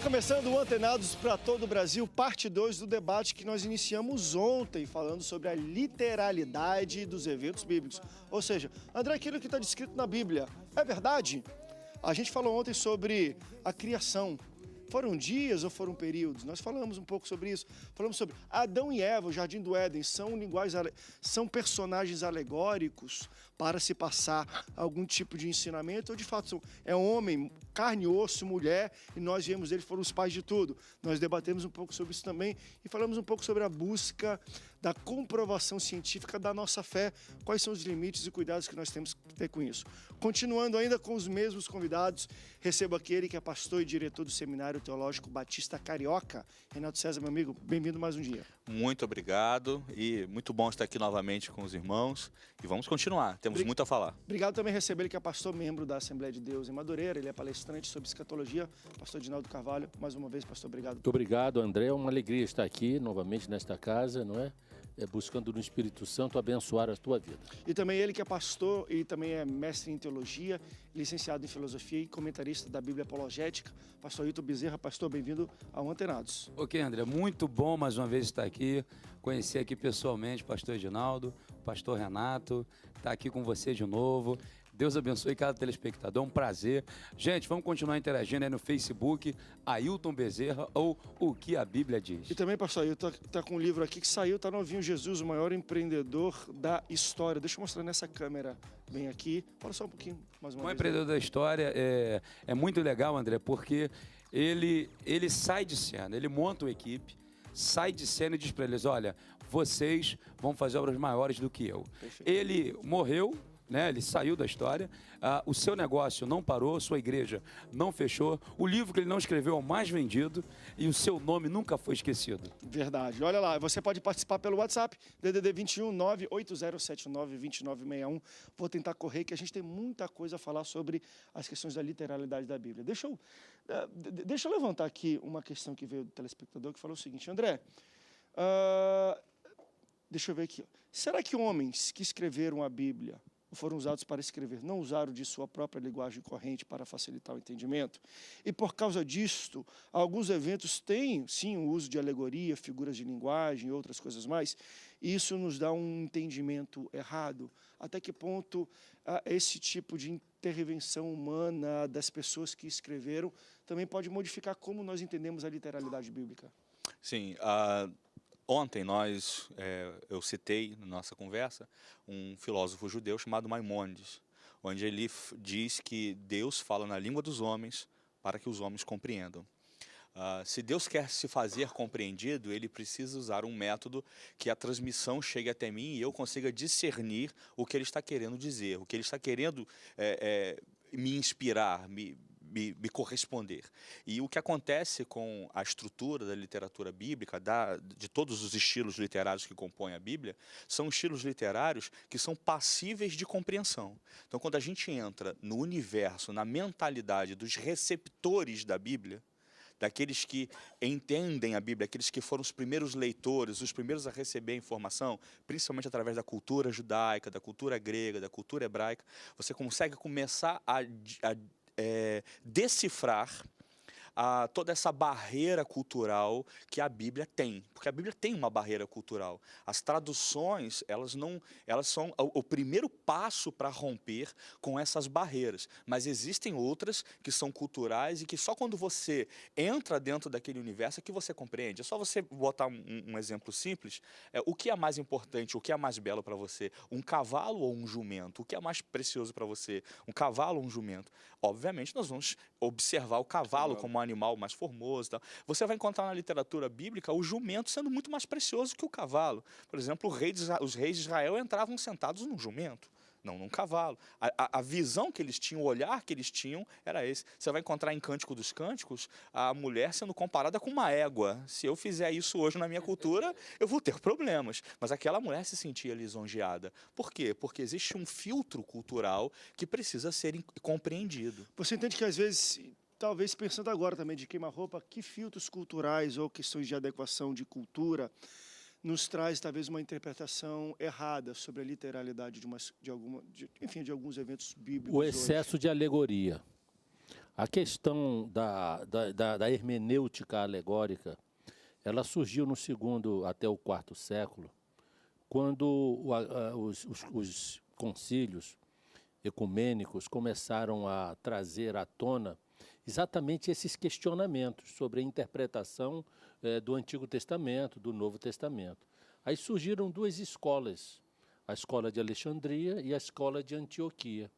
começando o Antenados para todo o Brasil, parte 2 do debate que nós iniciamos ontem, falando sobre a literalidade dos eventos bíblicos. Ou seja, André, aquilo que está descrito na Bíblia, é verdade? A gente falou ontem sobre a criação. Foram dias ou foram períodos? Nós falamos um pouco sobre isso. Falamos sobre Adão e Eva, o Jardim do Éden, são personagens alegóricos para se passar algum tipo de ensinamento, ou de fato é homem, carne, osso, mulher, e nós viemos dele, foram os pais de tudo. Nós debatemos um pouco sobre isso também e falamos um pouco sobre a busca da comprovação científica da nossa fé, quais são os limites e cuidados que nós temos que ter com isso. Continuando ainda com os mesmos convidados, recebo aquele que é pastor e diretor do Seminário Teológico Batista Carioca, Renato César, meu amigo, bem-vindo mais um dia. Muito obrigado e muito bom estar aqui novamente com os irmãos e vamos continuar, temos muito a falar. Obrigado também receber ele que é pastor, membro da Assembleia de Deus em Madureira, ele é palestrante sobre escatologia, pastor Edinaldo Carvalho, mais uma vez, pastor, obrigado. Muito obrigado, André, é uma alegria estar aqui novamente nesta casa, não é? Buscando no Espírito Santo abençoar a tua vida. E também ele que é pastor e também é mestre em teologia, licenciado em filosofia e comentarista da Bíblia Apologética, pastor Hilton Bezerra. Pastor, bem-vindo ao Antenados. Ok, André, muito bom mais uma vez estar aqui, conhecer aqui pessoalmente o pastor Edinaldo, o pastor Renato, estar aqui com você de novo. Deus abençoe cada telespectador, é um prazer. Gente, vamos continuar interagindo aí no Facebook, Ailton Bezerra ou O que a Bíblia Diz. E também, pastor Ailton, tá com um livro aqui que saiu, tá novinho, Jesus, o maior empreendedor da história. Deixa eu mostrar nessa câmera bem aqui. Fala só um pouquinho, mais uma vez. O empreendedor da história é muito legal, André, porque ele sai de cena, ele monta uma equipe, sai de cena e diz para eles, olha, vocês vão fazer obras maiores do que eu. Perfeito. Ele morreu, né? Ele saiu da história, o seu negócio não parou, sua igreja não fechou, o livro que ele não escreveu é o mais vendido e o seu nome nunca foi esquecido. Verdade. Olha lá, você pode participar pelo WhatsApp, DDD 21 98079 2961. Vou tentar correr, que a gente tem muita coisa a falar sobre as questões da literalidade da Bíblia. Deixa eu levantar aqui uma questão que veio do telespectador, que falou o seguinte, André, deixa eu ver aqui. Será que homens que escreveram a Bíblia foram usados para escrever, não usaram de sua própria linguagem corrente para facilitar o entendimento? E por causa disto, alguns eventos têm, sim, o uso de alegoria, figuras de linguagem e outras coisas mais, e isso nos dá um entendimento errado. Até que ponto esse tipo de intervenção humana das pessoas que escreveram também pode modificar como nós entendemos a literalidade bíblica? Sim, ontem eu citei na nossa conversa um filósofo judeu chamado Maimônides, onde ele diz que Deus fala na língua dos homens para que os homens compreendam. Se Deus quer se fazer compreendido, ele precisa usar um método que a transmissão chegue até mim e eu consiga discernir o que ele está querendo dizer, o que ele está querendo me inspirar, me corresponder. E o que acontece com a estrutura da literatura bíblica, de todos os estilos literários que compõem a Bíblia, são estilos literários que são passíveis de compreensão. Então, quando a gente entra no universo, na mentalidade dos receptores da Bíblia, daqueles que entendem a Bíblia, aqueles que foram os primeiros leitores, os primeiros a receber a informação, principalmente através da cultura judaica, da cultura grega, da cultura hebraica, você consegue começar a decifrar toda essa barreira cultural que a Bíblia tem, porque a Bíblia tem uma barreira cultural. As traduções, elas são o primeiro passo para romper com essas barreiras, mas existem outras que são culturais e que só quando você entra dentro daquele universo é que você compreende. É só você botar um exemplo simples, o que é mais importante, o que é mais belo para você, um cavalo ou um jumento? O que é mais precioso para você, um cavalo ou um jumento? Obviamente nós vamos observar o cavalo como um animal mais formoso. Tal. Você vai encontrar na literatura bíblica o jumento sendo muito mais precioso que o cavalo. Por exemplo, os reis de Israel entravam sentados num jumento, não num cavalo. A visão que eles tinham, o olhar que eles tinham era esse. Você vai encontrar em Cântico dos Cânticos a mulher sendo comparada com uma égua. Se eu fizer isso hoje na minha cultura, eu vou ter problemas. Mas aquela mulher se sentia lisonjeada. Por quê? Porque existe um filtro cultural que precisa ser compreendido. Você entende que às vezes, talvez pensando agora também de queima-roupa, que filtros culturais ou questões de adequação de cultura nos traz talvez uma interpretação errada sobre a literalidade de alguns eventos bíblicos. O excesso de alegoria. A questão da hermenêutica alegórica, ela surgiu no segundo até o quarto século, quando os concílios ecumênicos começaram a trazer à tona exatamente esses questionamentos sobre a interpretação do Antigo Testamento, do Novo Testamento. Aí surgiram duas escolas, a escola de Alexandria e a escola de Antioquia.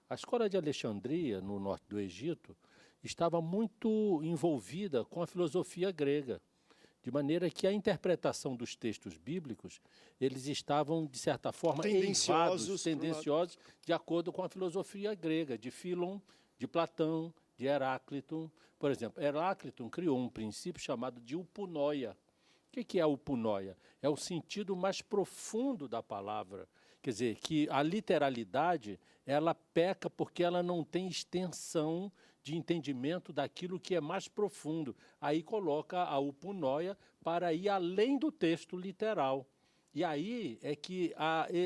A escola de Alexandria, no norte do Egito, estava muito envolvida com a filosofia grega, de maneira que a interpretação dos textos bíblicos, eles estavam, de certa forma, tendenciosos de acordo com a filosofia grega, de Filon, de Platão, de Heráclito. Por exemplo, Heráclito criou um princípio chamado de uponoia. O que é a uponoia? É o sentido mais profundo da palavra. Quer dizer, que a literalidade, ela peca porque ela não tem extensão de entendimento daquilo que é mais profundo. Aí coloca a uponoia para ir além do texto literal. E aí é que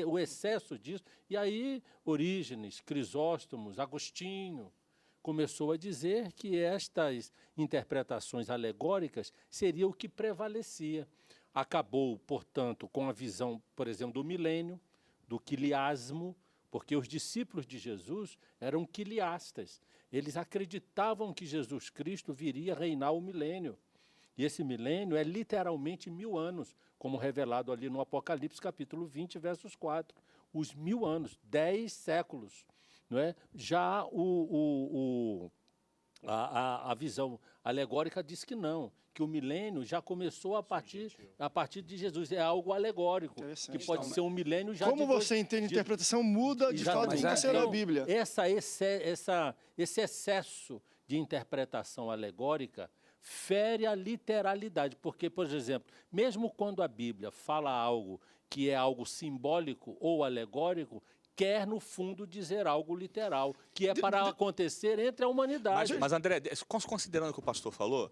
o excesso disso... E aí Orígenes, Crisóstomos, Agostinho começou a dizer que estas interpretações alegóricas seria o que prevalecia. Acabou, portanto, com a visão, por exemplo, do milênio, do quiliasmo, porque os discípulos de Jesus eram quiliastas. Eles acreditavam que Jesus Cristo viria reinar o milênio. E esse milênio é literalmente 1000 anos, como revelado ali no Apocalipse, capítulo 20, versos 4. Os 1000 anos, 10 séculos. Não é? Já a visão alegórica diz que não, que o milênio já começou a partir de Jesus. É algo alegórico, que pode ser um milênio já... Como você entende a interpretação muda, de fato, o que você lê a Bíblia. Esse excesso de interpretação alegórica fere a literalidade, porque, por exemplo, mesmo quando a Bíblia fala algo que é algo simbólico ou alegórico, quer, no fundo, dizer algo literal, que é para acontecer entre a humanidade. Mas André, considerando o que o pastor falou,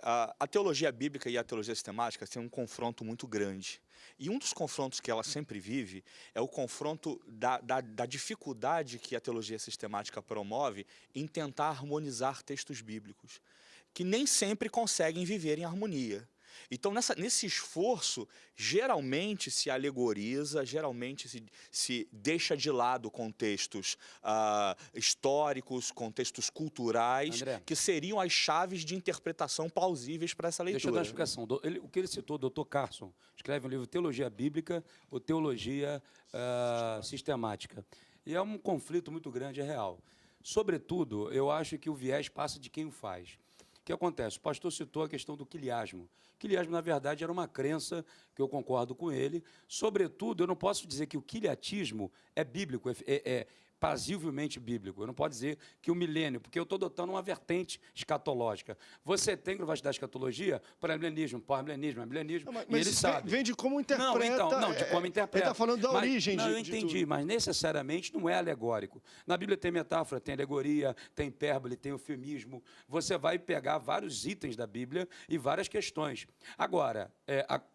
a teologia bíblica e a teologia sistemática têm um confronto muito grande. E um dos confrontos que ela sempre vive é o confronto da dificuldade que a teologia sistemática promove em tentar harmonizar textos bíblicos, que nem sempre conseguem viver em harmonia. Então, nesse esforço, geralmente se alegoriza, geralmente se deixa de lado contextos históricos, contextos culturais, André, que seriam as chaves de interpretação plausíveis para essa leitura. Deixa eu dar uma explicação. O que ele citou, o Dr. Carson, escreve um livro Teologia Bíblica ou Teologia Sistemática. E é um conflito muito grande, é real. Sobretudo, eu acho que o viés passa de quem o faz. O que acontece? O pastor citou a questão do quiliasmo. Quiliasmo, na verdade, era uma crença, que eu concordo com ele. Sobretudo, eu não posso dizer que o quiliatismo é bíblico, é pasivelmente bíblico. Eu não posso dizer que o milênio, porque eu estou adotando uma vertente escatológica. Você tem, quando vai estudar escatologia, pré-milenismo, pós-milenismo, milenismo, e ele sabe. Vem de como interpreta. Não, de como interpreta. Ele está falando da origem eu entendi, mas necessariamente não é alegórico. Na Bíblia tem metáfora, tem alegoria, tem hipérbole, tem eufemismo. Você vai pegar vários itens da Bíblia e várias questões. Agora,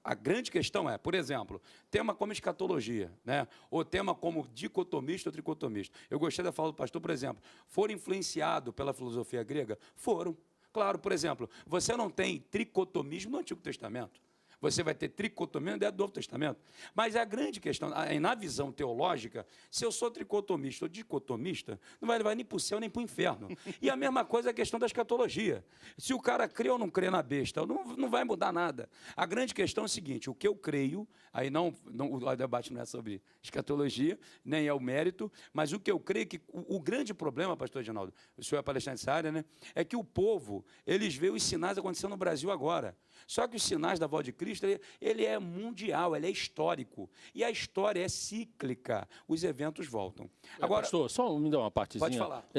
a grande questão é, por exemplo, tema como escatologia, né? Ou tema como dicotomista ou tricotomista. Eu gostei da fala do pastor, por exemplo, foram influenciados pela filosofia grega? Foram. Claro, por exemplo, você não tem tricotomismo no Antigo Testamento. Você vai ter tricotomia dentro do Novo Testamento. Mas a grande questão, na visão teológica, se eu sou tricotomista ou dicotomista, não vai levar nem para o céu nem para o inferno. E a mesma coisa é a questão da escatologia. Se o cara crê ou não crê na besta, não vai mudar nada. A grande questão é o seguinte, o que eu creio, aí o debate não é sobre escatologia, nem é o mérito, mas o que eu creio que o grande problema, pastor Edinaldo, o senhor é palestrante nessa área, né, é que o povo, eles veem os sinais acontecendo no Brasil agora. Só que os sinais da volta de Cristo, ele é mundial, ele é histórico. E a história é cíclica. Os eventos voltam. Agora, pastor, só me dá uma partezinha. Pode falar.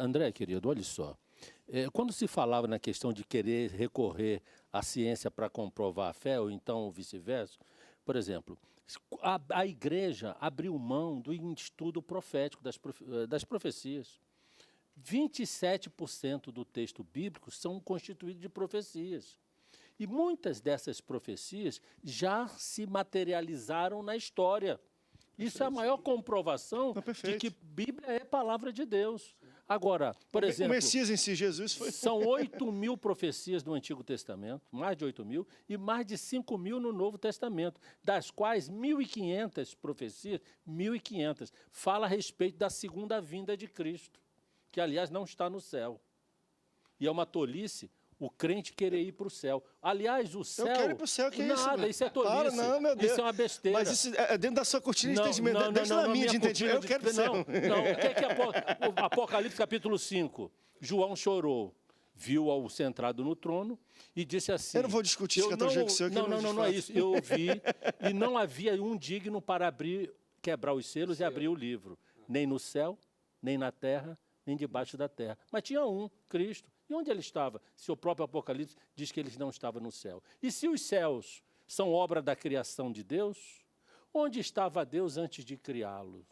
André, querido, olha só. Quando se falava na questão de querer recorrer à ciência para comprovar a fé, ou então vice-versa, por exemplo, a igreja abriu mão do estudo profético das profecias. 27% do texto bíblico são constituídos de profecias. E muitas dessas profecias já se materializaram na história. Isso é a maior comprovação de que Bíblia é palavra de Deus. Agora, por O exemplo, Messias em si, Jesus, foi... são 8.000 profecias do Antigo Testamento, mais de 8.000, e mais de 5.000 no Novo Testamento, das quais 1.500 profecias, 1.500, fala a respeito da segunda vinda de Cristo, que, aliás, não está no céu. E é uma tolice o crente querer ir para o céu. Aliás, o céu... Eu quero ir para o céu, que nada, isso? isso é tolice. Para, não, meu Deus. Isso é uma besteira. Mas isso é dentro da sua cortina de entendimento, dentro da minha de entendimento. Eu quero ir para o céu. Não, o que é o Apocalipse capítulo 5? João chorou, viu ao sentado no trono e disse assim... Eu não vou discutir escatologia com o senhor. Não é isso. Eu vi e não havia um digno para quebrar os selos e abrir o livro. Nem no céu, nem na terra, nem debaixo da terra. Mas tinha um, Cristo. E onde ele estava? Se o próprio Apocalipse diz que ele não estava no céu. E se os céus são obra da criação de Deus, onde estava Deus antes de criá-los?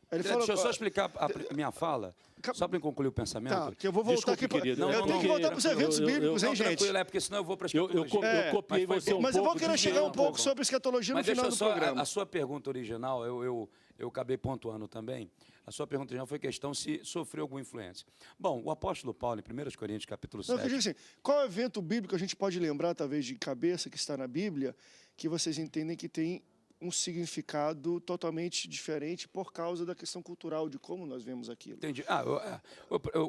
Deixa eu só explicar a minha fala, só para concluir o pensamento. Tá, que eu vou voltar Desculpe, aqui. querido. Eu tenho que voltar para os eventos bíblicos, hein, gente? Tranquilo, porque senão eu vou para as Eu copiei você um pouco. Mas eu vou querer chegar um bom. pouco sobre escatologia no Mas final deixa do eu só, programa. a sua pergunta original, eu acabei pontuando também. A sua pergunta original foi questão se sofreu alguma influência. Bom, o apóstolo Paulo, em 1 Coríntios, capítulo 7... Não, eu digo assim, qual evento bíblico a gente pode lembrar, talvez, de cabeça, que está na Bíblia, que vocês entendem que tem um significado totalmente diferente por causa da questão cultural, de como nós vemos aquilo? Entendi.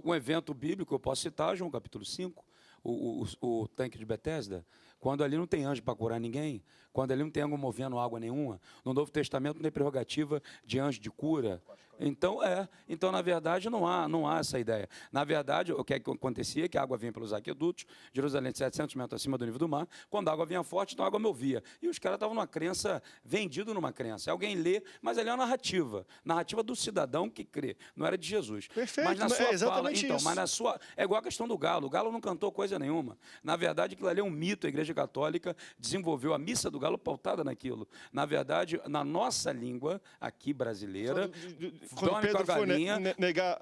Um evento bíblico, eu posso citar, João capítulo 5, o tanque de Betesda, quando ali não tem anjo para curar ninguém, quando ali não tem anjo movendo água nenhuma, no Novo Testamento não tem prerrogativa de anjo de cura. Então, na verdade, não há essa ideia. Na verdade, o que acontecia é que a água vinha pelos aquedutos, Jerusalém 700 metros acima do nível do mar, quando a água vinha forte, então a água movia. E os caras estavam numa crença, vendido numa crença. Alguém lê, mas ali é uma narrativa do cidadão que crê, não era de Jesus. Perfeito, mas na sua é exatamente fala, isso. mas na sua, é igual a questão do galo. O galo não cantou coisa nenhuma. Na verdade, aquilo ali é um mito. A Igreja Católica desenvolveu a missa do galo pautada naquilo. Na verdade, na nossa língua, aqui brasileira, Quando Pedro foi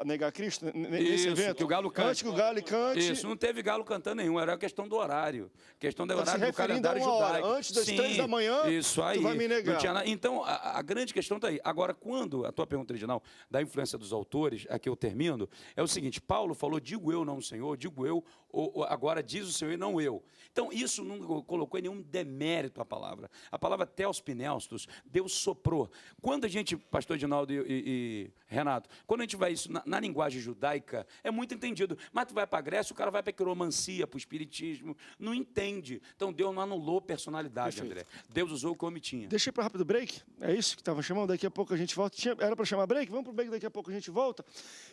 negar Cristo, nesse evento, que o galo cante. Cante que o galo e cante. Isso, não teve galo cantando nenhum, era a questão do horário. Questão do horário do calendário uma hora, judaico. antes das 3 da manhã, isso aí, tu vai me negar. Não tinha nada. Então, a grande questão está aí. Agora, quando a tua pergunta original da influência dos autores, aqui eu termino, é o seguinte, Paulo falou, digo eu, não o Senhor, digo eu, agora diz o Senhor e não eu. Então, isso não colocou em nenhum demérito a palavra. A palavra theos pneustos, Deus soprou. Quando a gente, pastor Edinaldo e Renato, quando a gente vai isso na linguagem judaica, é muito entendido. Mas tu vai para a Grécia, o cara vai para a quiromancia, para o espiritismo, não entende. Então, Deus não anulou personalidade, Perfeito. André. Deus usou o que o homem tinha. Deixa eu ir para rápido break. É isso que estavam chamando? Daqui a pouco a gente volta. Era para chamar break? Vamos para o break, daqui a pouco a gente volta.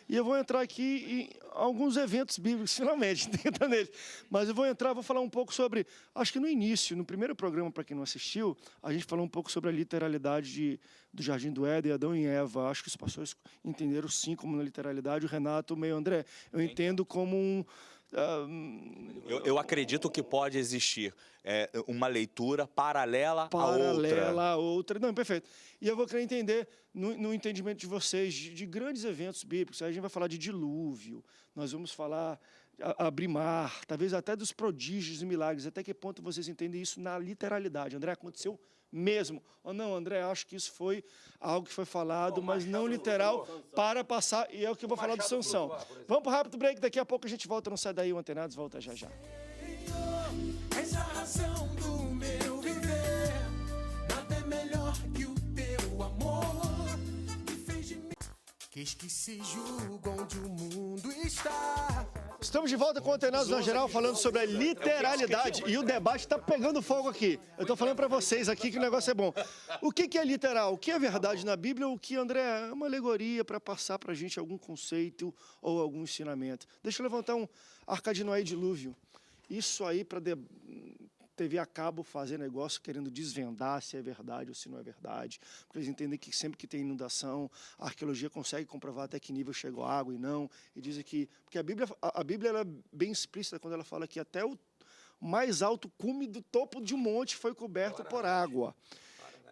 E eu vou entrar aqui em alguns eventos bíblicos, finalmente, tenta neles. Mas eu vou falar um pouco sobre, acho que no início, no primeiro programa, para quem não assistiu, a gente falou um pouco sobre a literalidade do Jardim do Éden, Adão e Eva. Acho que os pastores entenderam sim como na literalidade. O Renato, meio André, eu entendo como um... Eu acredito que pode existir uma leitura paralela a outra. Não, perfeito. E eu vou querer entender, no entendimento de vocês, de grandes eventos bíblicos. Aí a gente vai falar de dilúvio, nós vamos falar abrir mar, talvez até dos prodígios e milagres. Até que ponto vocês entendem isso na literalidade? André, aconteceu mesmo? Ou não, André, acho que isso foi algo que foi falado, mas não literal, para passar, e é o que eu vou falar do Sansão. Vamos para o rápido break, daqui a pouco a gente volta, não sai daí, o Antenados volta já já. És a razão do meu viver, nada é melhor que o teu amor, que fez de mim aqueles que se julgam onde o mundo está. Estamos de volta com o Antenados na Geral, falando sobre a literalidade. E o debate está pegando fogo aqui. Eu estou falando para vocês aqui que o negócio é bom. O que é literal? O que é verdade na Bíblia? O que, André, é uma alegoria para passar para a gente algum conceito ou algum ensinamento? Deixa eu levantar um Arca de Noé e dilúvio. Isso aí para TV a cabo fazer negócio querendo desvendar se é verdade ou se não é verdade. Porque eles entendem que sempre que tem inundação, a arqueologia consegue comprovar até que nível chegou a água e não. E dizem que... Porque a Bíblia ela é bem explícita quando ela fala que até o mais alto cume do topo de um monte foi coberto por água.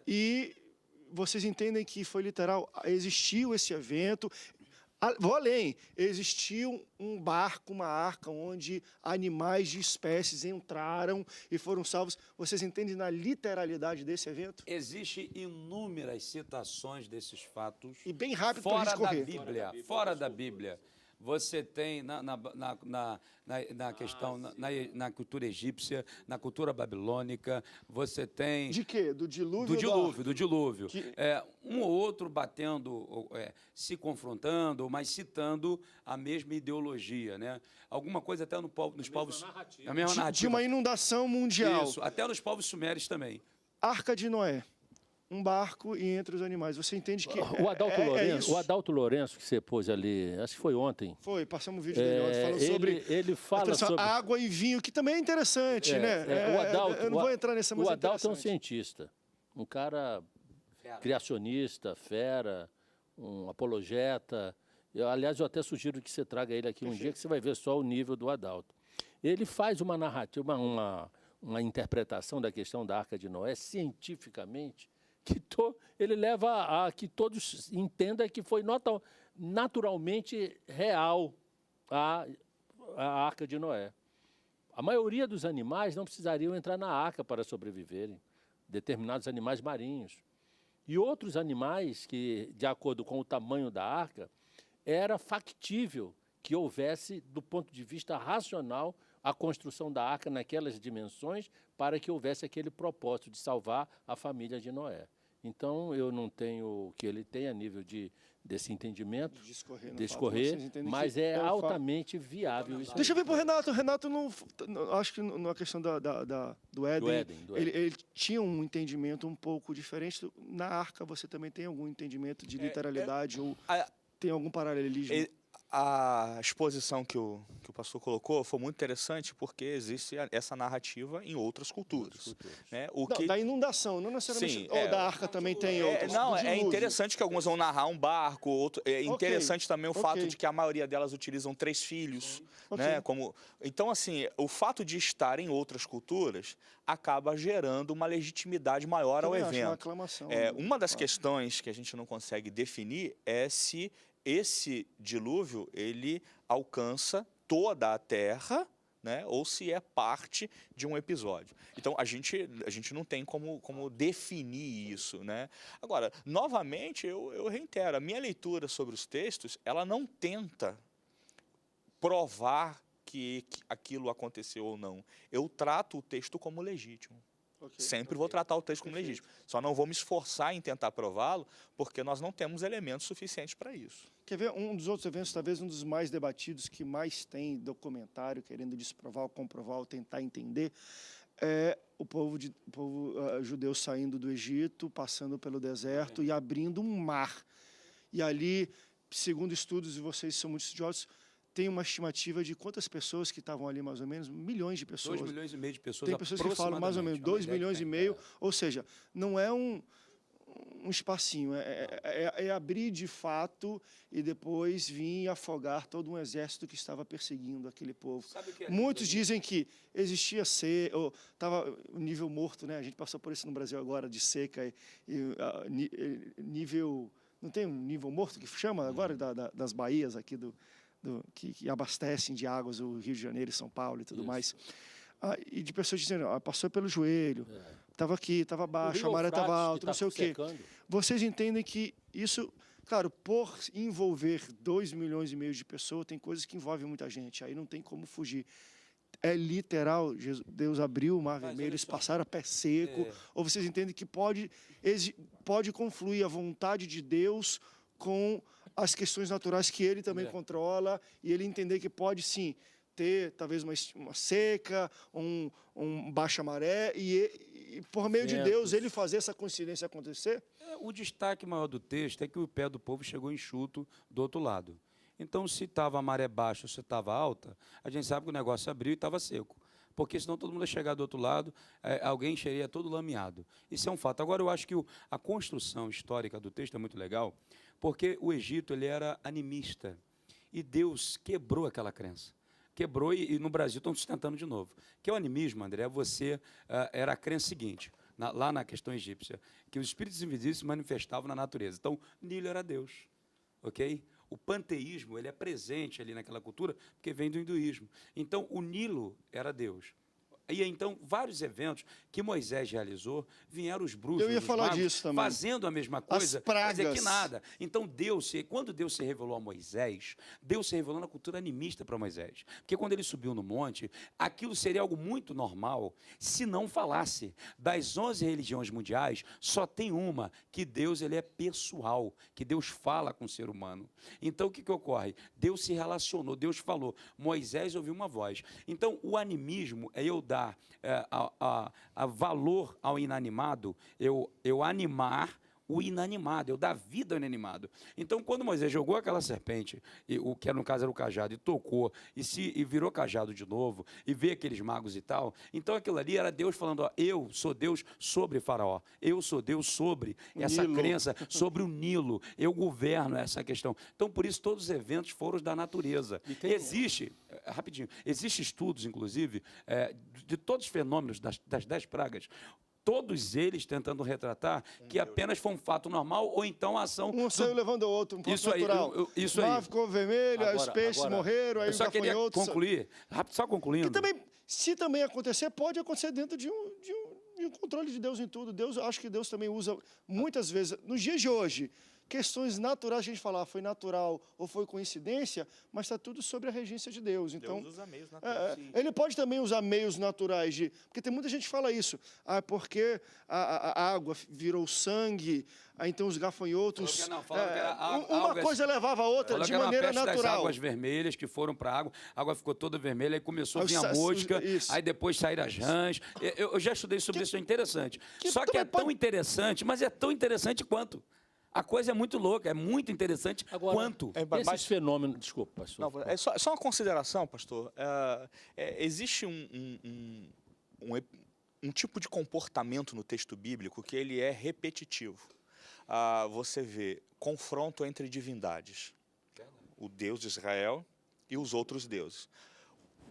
E vocês entendem que foi literal. Existiu esse evento... Vou além, existiu um barco, uma arca, onde animais de espécies entraram e foram salvos. Vocês entendem na literalidade desse evento? Existem inúmeras citações desses fatos E bem rápido para a fora gente da correr. Bíblia, fora da Bíblia. você tem na questão, na cultura egípcia, na cultura babilônica, você tem... De quê? Do dilúvio? Do ou dilúvio, do dilúvio. Que- Um ou outro batendo, se confrontando, mas citando a mesma ideologia, né? Alguma coisa até nos povos... A mesma de narrativa. uma inundação mundial. Isso, até nos povos sumérios também. Arca de Noé. Um barco e entre os animais. Você entende que O Adalto, Lourenço, isso? o Adalto Lourenço, que você pôs ali, acho que foi ontem. Foi, passamos um vídeo dele ontem falando sobre Ele fala atenção, sobre... água e vinho, que também é interessante, né? o Adalto, eu não vou entrar nessa, mas o é Adalto é um interessante. cientista, um cara criacionista, fera, um apologeta. Aliás, eu até sugiro que você traga ele aqui um dia, que você vai ver só o nível do Adalto. Ele faz uma narrativa, uma interpretação da questão da Arca de Noé cientificamente, que ele leva a que todos entendam que foi naturalmente real a Arca de Noé. A maioria dos animais não precisariam entrar na arca para sobreviverem, determinados animais marinhos. E outros animais que, de acordo com o tamanho da arca, era factível que houvesse, do ponto de vista racional, a construção da arca naquelas dimensões para que houvesse aquele propósito de salvar a família de Noé. Então, eu não tenho o que ele tem a nível desse entendimento, Discorrer, no discorrer, fato, vocês entendem mas que é o fato. altamente viável isso. Deixa eu ver pro Renato. O Renato, não, acho que na questão do Éden, Do ele tinha um entendimento um pouco diferente. Na arca, você também tem algum entendimento de literalidade ou tem algum paralelismo? A exposição que o pastor colocou foi muito interessante porque existe essa narrativa em outras culturas. Né? Não, da inundação, não necessariamente. Sim, ou da arca também tem outras. Não, do é dilúvio. interessante que algumas vão narrar um barco, é interessante também o fato de que a maioria delas utilizam 3 filhos. Né? Então, assim, o fato de estar em outras culturas acaba gerando uma legitimidade maior Também ao acho evento. uma aclamação. Uma das questões que a gente não consegue definir é se esse dilúvio ele alcança toda a Terra, né, ou se é parte de um episódio. Então, a gente não tem como definir isso. Né? Agora, novamente, eu reitero, a minha leitura sobre os textos, ela não tenta provar que aquilo aconteceu ou não. Eu trato o texto como legítimo. Sempre vou tratar o texto como legítimo. Só não vou me esforçar em tentar prová-lo, porque nós não temos elementos suficientes para isso. Quer ver um dos outros eventos, talvez um dos mais debatidos, que mais tem documentário querendo desprovar ou comprovar ou tentar entender, é o povo judeu saindo do Egito, passando pelo deserto e abrindo um mar. E ali, segundo estudos, e vocês são muito estudiosos, tem uma estimativa de quantas pessoas que estavam ali, mais ou menos, milhões de pessoas. 2,5 milhões de pessoas. Tem pessoas que falam mais ou menos 2,5 milhões, ou seja, não é um espacinho, é abrir de fato e depois vir afogar todo um exército que estava perseguindo aquele povo. Muitos dizem que existia ou estava o nível morto, né? A gente passou por isso no Brasil agora, de seca nível... Não tem um nível morto que chama agora das baías aqui que abastecem de águas o Rio de Janeiro e São Paulo e tudo mais. E de pessoas dizendo, passou pelo joelho, estava aqui, estava baixo, a maré estava alta, não sei o quê. Vocês entendem que isso, claro, por envolver 2,5 milhões de pessoas, tem coisas que envolvem muita gente, aí não tem como fugir. É literal, Deus abriu o Mar Vermelho, eles passaram a pé seco, ou vocês entendem que pode confluir a vontade de Deus com as questões naturais que ele também controla, e ele entender que pode, sim, ter talvez uma seca, um baixa maré, e por meio de Deus ele fazer essa coincidência acontecer? O destaque maior do texto é que o pé do povo chegou enxuto do outro lado. Então, se estava a maré baixa ou se estava alta, a gente sabe que o negócio abriu e estava seco. Porque senão todo mundo ia chegar do outro lado, alguém seria todo lameado. Isso é um fato. Agora, eu acho que a construção histórica do texto é muito legal, porque o Egito ele era animista. E Deus quebrou aquela crença. Quebrou e no Brasil estão sustentando de novo. Que é o animismo, André, era a crença seguinte, lá na questão egípcia, que os espíritos invisíveis se manifestavam na natureza. Então, Nilo era Deus. Ok? O panteísmo ele é presente ali naquela cultura porque vem do hinduísmo. Então, o Nilo era Deus. E então, vários eventos que Moisés realizou, vieram os bruxos, Eu ia os falar magos, disso também. fazendo a mesma coisa, pragas. mas é que nada. Então, quando Deus se revelou a Moisés, Deus se revelou na cultura animista para Moisés. Porque quando ele subiu no monte, aquilo seria algo muito normal se não falasse. Das 11 religiões mundiais, só tem uma, que Deus ele é pessoal, que Deus fala com o ser humano. Então, o que ocorre? Deus se relacionou, Deus falou, Moisés ouviu uma voz. Então, o animismo é eu dar a valor ao inanimado, eu animar o inanimado, eu dar vida ao inanimado. Então, quando Moisés jogou aquela serpente, o que no caso era o cajado, e tocou, e virou cajado de novo, e veio aqueles magos e tal, então aquilo ali era Deus falando, ó, eu sou Deus sobre Faraó, eu sou Deus sobre essa crença, sobre o Nilo, eu governo essa questão. Então, por isso, todos os eventos foram da natureza. Rapidinho, existem estudos, inclusive, de todos os fenômenos das 10 pragas, todos eles tentando retratar que apenas foi um fato normal ou então a ação... Um saiu levando o outro, um fato Isso aí, natural. isso O mar aí. ficou vermelho, aí os peixes morreram, aí Eu os só queria gafanhotos... concluir, só concluindo. Que também, se também acontecer, pode acontecer dentro de um controle de Deus em tudo. Acho que Deus também usa, muitas vezes, nos dias de hoje, questões naturais, a gente falar foi natural ou foi coincidência, mas está tudo sobre a regência de Deus. Então, Deus usa meios naturais. ele pode também usar meios naturais, porque tem muita gente que fala isso, porque a água virou sangue, aí então os gafanhotos... uma coisa levava a outra de maneira natural. Das águas vermelhas que foram para a água ficou toda vermelha, aí começou a vir a mosca, aí depois saíram as rãs. Eu já estudei sobre isso, é interessante. Só que é tão interessante, mas é tão interessante quanto... A coisa é muito louca, é muito interessante. Agora, quanto? Esses fenômenos... Desculpa, pastor. Não, é só uma consideração, pastor. Existe um tipo de comportamento no texto bíblico que ele é repetitivo. Você vê confronto entre divindades. O Deus de Israel e os outros deuses.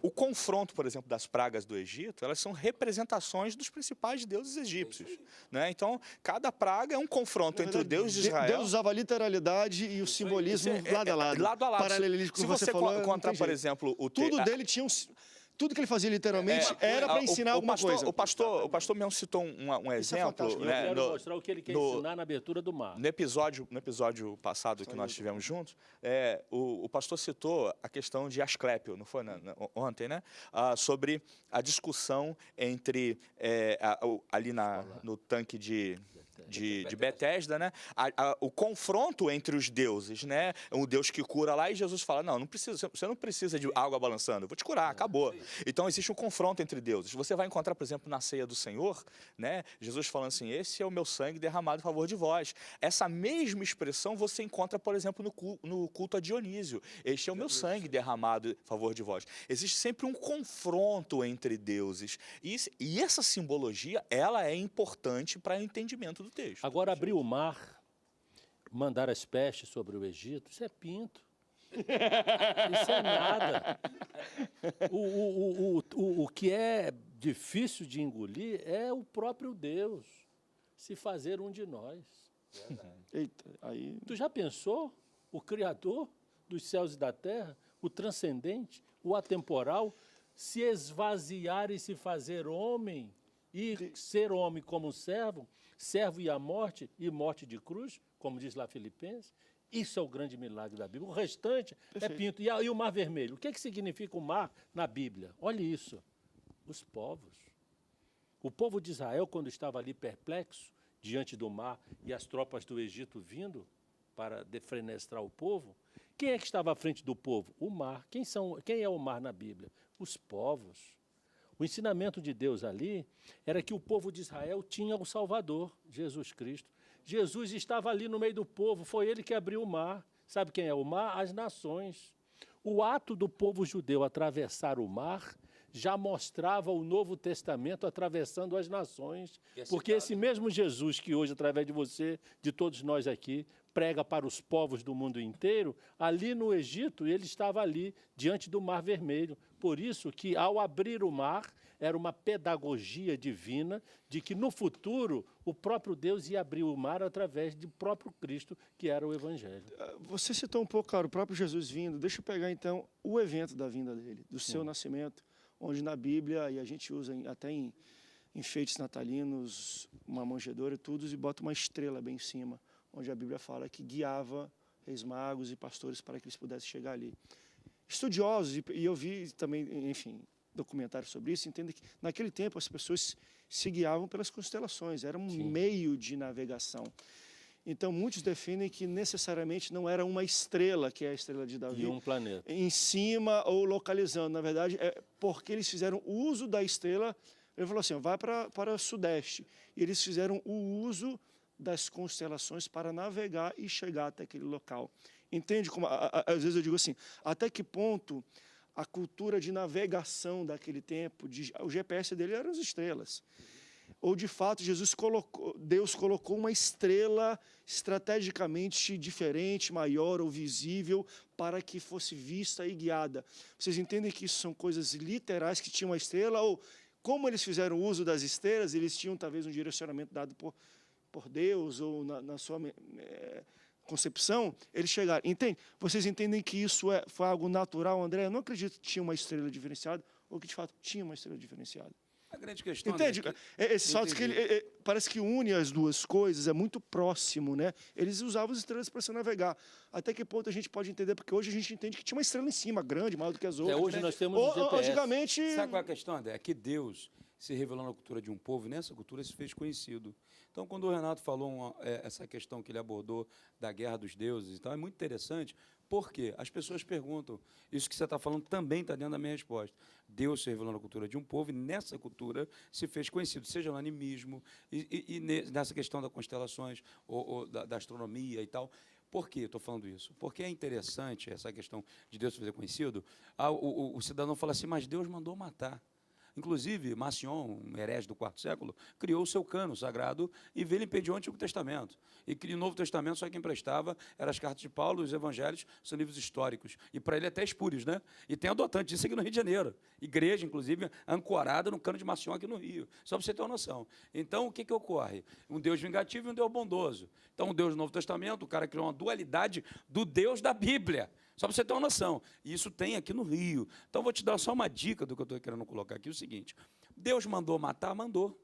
O confronto, por exemplo, das pragas do Egito, elas são representações dos principais deuses egípcios. Né? Então, cada praga é um confronto entre o Deus de Israel... Deus usava a literalidade e o simbolismo lado a lado. Lado a lado. Paralelismo, Se você você falou, encontrar, por exemplo... Tudo dele tinha tudo que ele fazia literalmente era para ensinar alguma coisa. O pastor mesmo citou um exemplo. Eu quero mostrar o que ele quer ensinar na abertura do mar. No episódio passado que nós tivemos juntos, o pastor citou a questão de Asclépio, não foi ontem, né? Sobre a discussão entre, ali no tanque de Betesda, né? O confronto entre os deuses, né? Um Deus que cura lá e Jesus fala, não precisa, você não precisa de água balançando, eu vou te curar, acabou. Então existe um confronto entre deuses. Você vai encontrar, por exemplo, na ceia do Senhor, né? Jesus falando assim, esse é o meu sangue derramado em favor de vós. Essa mesma expressão você encontra, por exemplo, no culto a Dionísio. Este é o meu sangue derramado em favor de vós. Existe sempre um confronto entre deuses. E essa simbologia, ela é importante para o entendimento do texto. Agora, abrir o mar, mandar as pestes sobre o Egito, isso é pinto. Isso é nada. O que é difícil de engolir é o próprio Deus se fazer um de nós. Eita, aí... Tu já pensou? O Criador dos céus e da terra, o transcendente, o atemporal, se esvaziar e se fazer homem, e ser homem como servo e a morte, e morte de cruz, como diz lá Filipenses. Isso é o grande milagre da Bíblia. O restante é pinto. E o Mar Vermelho? O que significa o mar na Bíblia? Olha isso. Os povos. O povo de Israel, quando estava ali perplexo, diante do mar, e as tropas do Egito vindo para defenestrar o povo, quem é que estava à frente do povo? O mar. Quem é o mar na Bíblia? Os povos. O ensinamento de Deus ali era que o povo de Israel tinha o Salvador, Jesus Cristo. Jesus estava ali no meio do povo, foi ele que abriu o mar. Sabe quem é o mar? As nações. O ato do povo judeu atravessar o mar já mostrava o Novo Testamento atravessando as nações. Porque esse mesmo Jesus que hoje, através de você, de todos nós aqui, prega para os povos do mundo inteiro, ali no Egito, ele estava ali, diante do Mar Vermelho. Por isso que, ao abrir o mar, era uma pedagogia divina de que, no futuro, o próprio Deus ia abrir o mar através do próprio Cristo, que era o Evangelho. Você citou um pouco, cara, o próprio Jesus vindo. Deixa eu pegar, então, o evento da vinda dele, do seu nascimento, onde na Bíblia, e a gente usa até em enfeites natalinos, uma manjedoura e tudo, e bota uma estrela bem em cima, onde a Bíblia fala que guiava reis magos e pastores para que eles pudessem chegar ali. Estudiosos, e eu vi também, enfim, documentários sobre isso, entendem que naquele tempo as pessoas se guiavam pelas constelações, era um meio de navegação. Então, muitos definem que necessariamente não era uma estrela, que é a estrela de Davi, E um planeta. em cima ou localizando. Na verdade, é porque eles fizeram uso da estrela. Ele falou assim, vai para o sudeste. E eles fizeram o uso das constelações para navegar e chegar até aquele local. Entende como, às vezes eu digo assim, até que ponto a cultura de navegação daquele tempo, o GPS dele eram as estrelas. Ou, de fato, Deus colocou uma estrela estrategicamente diferente, maior ou visível, para que fosse vista e guiada. Vocês entendem que isso são coisas literais, que tinham uma estrela? Ou, como eles fizeram uso das estrelas, eles tinham talvez um direcionamento dado por Deus, ou na sua concepção, eles chegaram. Entende? Vocês entendem que isso foi algo natural, André? Eu não acredito que tinha uma estrela diferenciada, ou que, de fato, tinha uma estrela diferenciada. A grande questão... Entende? Esses fatos que parece que une as duas coisas, é muito próximo, né? Eles usavam as estrelas para se navegar. Até que ponto a gente pode entender? Porque hoje a gente entende que tinha uma estrela em cima, grande, maior do que as outras. Hoje né? nós temos o GPS. Antigamente... Sabe qual é a questão, André? É que Deus se revelou na cultura de um povo, e nessa cultura se fez conhecido. Então, quando o Renato falou essa questão que ele abordou da guerra dos deuses, então, é muito interessante, porque as pessoas perguntam, isso que você está falando também está dentro da minha resposta. Deus se revelou na cultura de um povo, e nessa cultura se fez conhecido, seja no animismo, e nessa questão das constelações, ou da astronomia e tal. Por que estou falando isso? Porque é interessante essa questão de Deus se fazer conhecido. O cidadão fala assim, mas Deus mandou matar. Inclusive, Marcion, um herege do quarto século, criou o seu cano sagrado e veio impediu o Antigo Testamento. E criou o Novo Testamento, só quem prestava eram as cartas de Paulo, os evangelhos, são livros históricos. E para ele até espúrios, né? E tem adotante disso aqui no Rio de Janeiro. Igreja, inclusive, ancorada no cano de Marcion aqui no Rio. Só para você ter uma noção. Então, o que ocorre? Um Deus vingativo e um Deus bondoso. Então, o Deus do Novo Testamento, o cara criou uma dualidade do Deus da Bíblia. Só para você ter uma noção. E isso tem aqui no Rio. Então, vou te dar só uma dica do que eu estou querendo colocar aqui. O seguinte, Deus mandou matar? Mandou.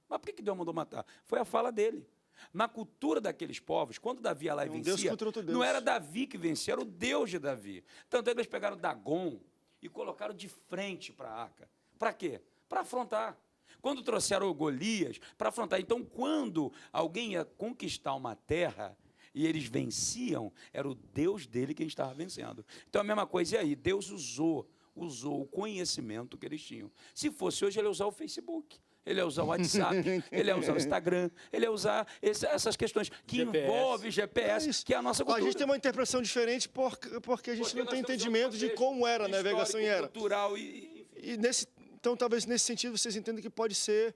Mas por que Deus mandou matar? Foi a fala dele. Na cultura daqueles povos, quando Davi ia lá e vencia, não era Davi que vencia, era o Deus de Davi. Tanto é que eles pegaram Dagon e colocaram de frente para a arca. Para quê? Para afrontar. Quando trouxeram o Golias, para afrontar. Então, quando alguém ia conquistar uma terra e eles venciam, era o Deus dele quem estava vencendo. Então, a mesma coisa, e aí? Deus usou o conhecimento que eles tinham. Se fosse hoje, ele ia usar o Facebook, ele ia usar o WhatsApp, ele ia usar o Instagram, ele ia usar essas questões que envolvem GPS, que é a nossa cultura. A gente tem uma interpretação diferente porque a gente não tem entendimento de como era a navegação e era. Cultural Então, talvez nesse sentido, vocês entendam que pode ser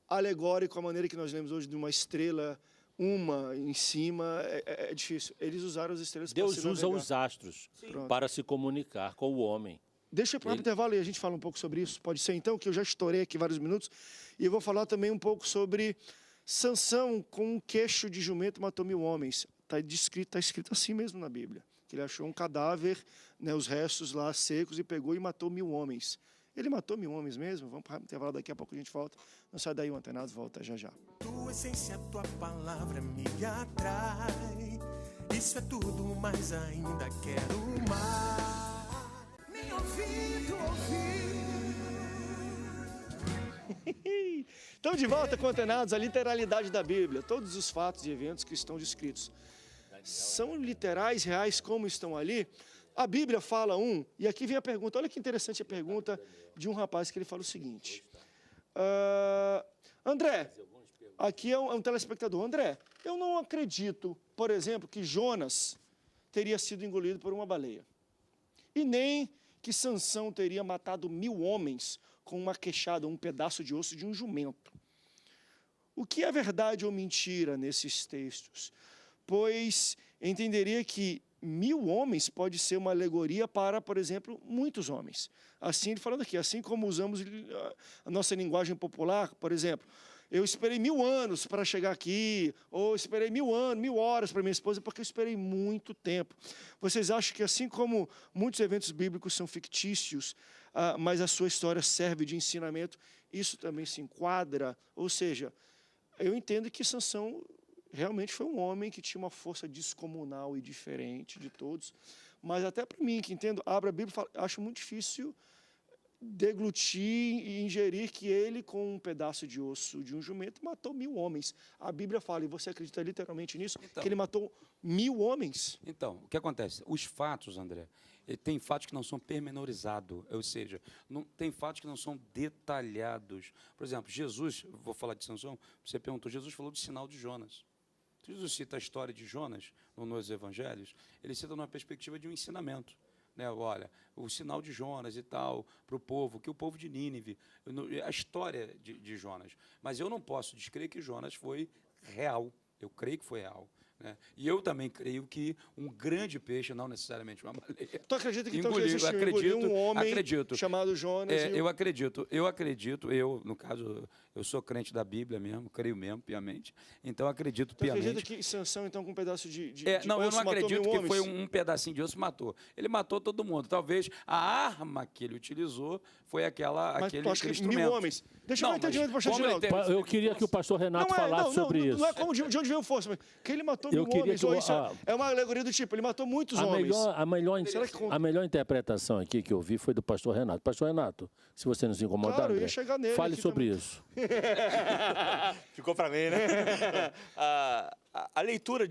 alegórico a maneira que nós lemos hoje de uma estrela, uma em cima, é difícil. Eles usaram as estrelas para se navegar. Deus usa os astros para se comunicar com o homem. Deixa eu ir para o intervalo e a gente fala um pouco sobre isso. Pode ser, então, que eu já estourei aqui vários minutos. E eu vou falar também um pouco sobre Sansão com um queixo de jumento matou 1000 homens. Está escrito assim mesmo na Bíblia. Que ele achou um cadáver, né, os restos lá secos, e pegou e matou 1000 homens. Ele matou 1000 homens mesmo? Vamos para o intervalo, daqui a pouco a gente volta. Não sai daí, o Antenados volta já já. Tua essência, tua palavra me atrai. Isso é tudo, mas ainda quero mais. Nem ouvido ouvir. Então, de volta com Antenados, a literalidade da Bíblia. Todos os fatos e eventos que estão descritos são literais, reais, como estão ali. A Bíblia fala e aqui vem a pergunta, olha que interessante a pergunta de um rapaz que ele fala o seguinte. André, aqui é um telespectador. André, eu não acredito, por exemplo, que Jonas teria sido engolido por uma baleia. E nem que Sansão teria matado 1000 homens com uma queixada, um pedaço de osso de um jumento. O que é verdade ou mentira nesses textos? Pois entenderia que 1000 homens pode ser uma alegoria para, por exemplo, muitos homens. Assim, ele falando aqui, assim como usamos a nossa linguagem popular, por exemplo, eu esperei 1000 anos para chegar aqui, ou esperei 1000 anos, 1000 horas para minha esposa, porque eu esperei muito tempo. Vocês acham que assim como muitos eventos bíblicos são fictícios, mas a sua história serve de ensinamento. Isso também se enquadra? Ou seja, eu entendo que Sansão realmente foi um homem que tinha uma força descomunal e diferente de todos, mas até para mim, que entendo, abro a Bíblia e falo, acho muito difícil deglutir e ingerir que ele, com um pedaço de osso de um jumento, matou 1000 homens. A Bíblia fala, e você acredita literalmente nisso, Então, que ele matou 1000 homens? Então, o que acontece? Os fatos, André, tem fatos que não são pormenorizados, ou seja, tem fatos que não são detalhados. Por exemplo, Jesus, vou falar de Sansão, você perguntou, Jesus falou do sinal de Jonas. Jesus cita a história de Jonas nos evangelhos, ele cita numa perspectiva de um ensinamento. Né, olha, o sinal de Jonas e tal, para o povo, que o povo de Nínive, a história de Jonas. Mas eu não posso descrever que Jonas foi real, eu creio que foi real. Né? E eu também creio que um grande peixe, não necessariamente uma baleia. Tu acredita que engoliu, então acredito, um homem acredito. chamado Jonas? Eu acredito, no caso, eu sou crente da Bíblia mesmo, creio mesmo, piamente. Então acredito Tu piamente. acredita que Sansão, então, com um pedaço de Não, eu osso, não acredito matou 1000 que foi homens? um pedacinho de osso matou. Ele matou todo mundo. Talvez a arma que ele utilizou foi Mas tu acha que instrumento. 1000 homens? Deixa eu Não, dar entendimento para o pastor como ele Ginaldo. teve- Eu queria que o pastor Renato falasse sobre isso. Não é como de onde veio força, mas que ele matou Eu 1000 queria homens. que Ou o- isso é uma alegoria do tipo, ele matou muitos homens. Será que conta? A melhor interpretação aqui que eu vi foi do pastor Renato. Pastor Renato, se você nos incomodar, Claro, eu ia André, chegar nele fale aqui sobre também. isso. Ficou para mim, né? A leitura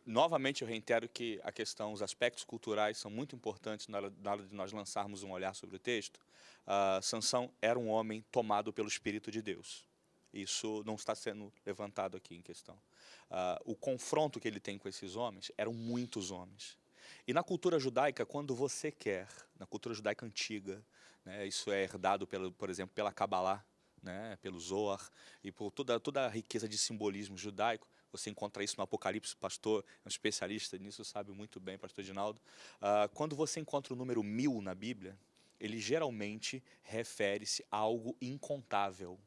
novamente eu reitero que a questão, os aspectos culturais são muito importantes na hora de nós lançarmos um olhar sobre o texto. Sansão era um homem tomado pelo Espírito de Deus. Isso não está sendo levantado aqui em questão. O confronto que ele tem com esses homens, eram muitos homens. E na cultura judaica, quando você quer, na cultura judaica antiga, né, isso é herdado, por exemplo, pela Kabbalah, né, pelo Zohar, e por toda a riqueza de simbolismo judaico. Você encontra isso no Apocalipse, o pastor é um especialista nisso, sabe muito bem, pastor Ginaldo. Quando você encontra o número 1000 na Bíblia, ele geralmente refere-se a algo incontável.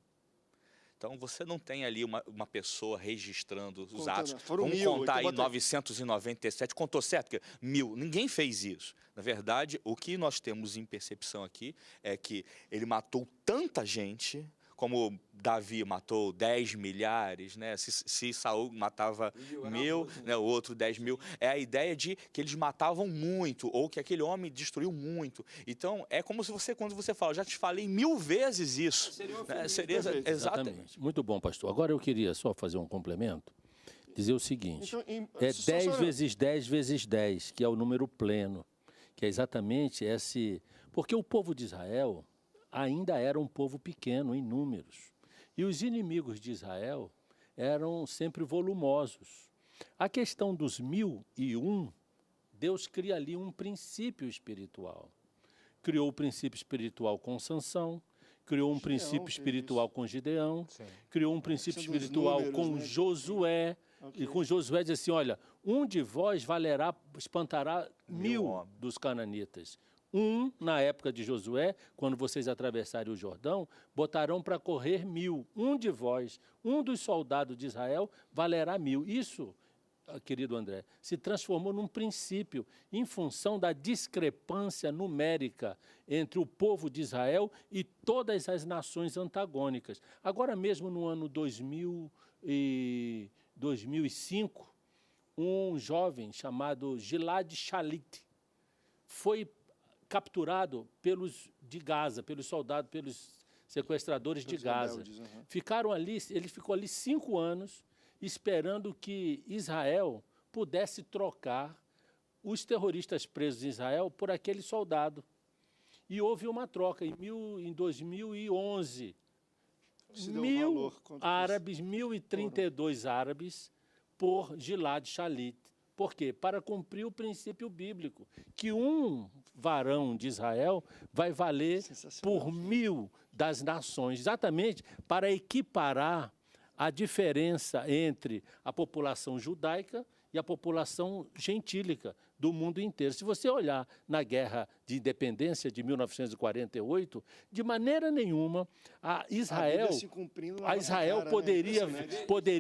Então, você não tem ali uma pessoa registrando os atos. Foram Vamos 1000, contar aí então bota aí. 997. Contou certo? Porque 1000. Ninguém fez isso. Na verdade, o que nós temos em percepção aqui é que ele matou tanta gente, como Davi matou 10 milhares, né? Se Saul matava 1000, né? O outro 10 mil. É a ideia de que eles matavam muito, ou que aquele homem destruiu muito. Então, é como se você, quando você fala, já te falei 1000 vezes isso. Seria exatamente. Muito bom, pastor. Agora eu queria só fazer um complemento, dizer o seguinte, Então, é só- 10 vezes 10 vezes 10, que é o número pleno, que é exatamente esse... Porque o povo de Israel ainda era um povo pequeno em números. E os inimigos de Israel eram sempre volumosos. A questão dos 1001, Deus cria ali um princípio espiritual. Criou o princípio espiritual com Sansão, criou um princípio fez espiritual com Gideão, criou um princípio Questão dos espiritual números, com né? Josué. Ok. E com Josué diz assim, olha, um de vós espantará 1000 homens. dos cananitas. Na época de Josué, quando vocês atravessarem o Jordão, botarão para correr 1000. Um de vós, um dos soldados de Israel, valerá 1000. Isso, querido André, se transformou num princípio em função da discrepância numérica entre o povo de Israel e todas as nações antagônicas. Agora mesmo no ano 2005, um jovem chamado Gilad Shalit foi capturado pelos de Gaza, pelos soldados, pelos sequestradores de Pelos Gaza. rebeldes, aham. Ele ficou ali 5 anos esperando que Israel pudesse trocar os terroristas presos em Israel por aquele soldado. E houve uma troca em 2011. Se deu 1000 valor, quanto árabes, 1032 árabes por Gilad Shalit. Por quê? Para cumprir o princípio bíblico, que um varão de Israel vai valer Sensacional. por 1000 das nações, exatamente para equiparar a diferença entre a população judaica e a população gentílica do mundo inteiro. Se você olhar na Guerra de Independência de 1948, de maneira nenhuma a Israel se cumprindo na nossa cara, né? poderia Impressionante. Meu Deus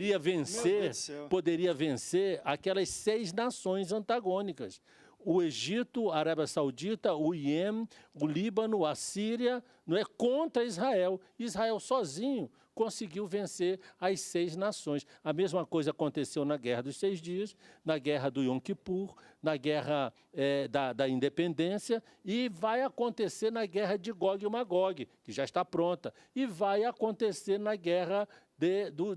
do céu. vencer aquelas 6 nações antagônicas. o Egito, a Arábia Saudita, o Iêmen, o Líbano, a Síria, não é, contra Israel. Israel sozinho conseguiu vencer as 6 nações. A mesma coisa aconteceu na Guerra dos 6 Dias, na Guerra do Yom Kippur, na Guerra da Independência, e vai acontecer na Guerra de Gog e Magog, que já está pronta, e vai acontecer na Guerra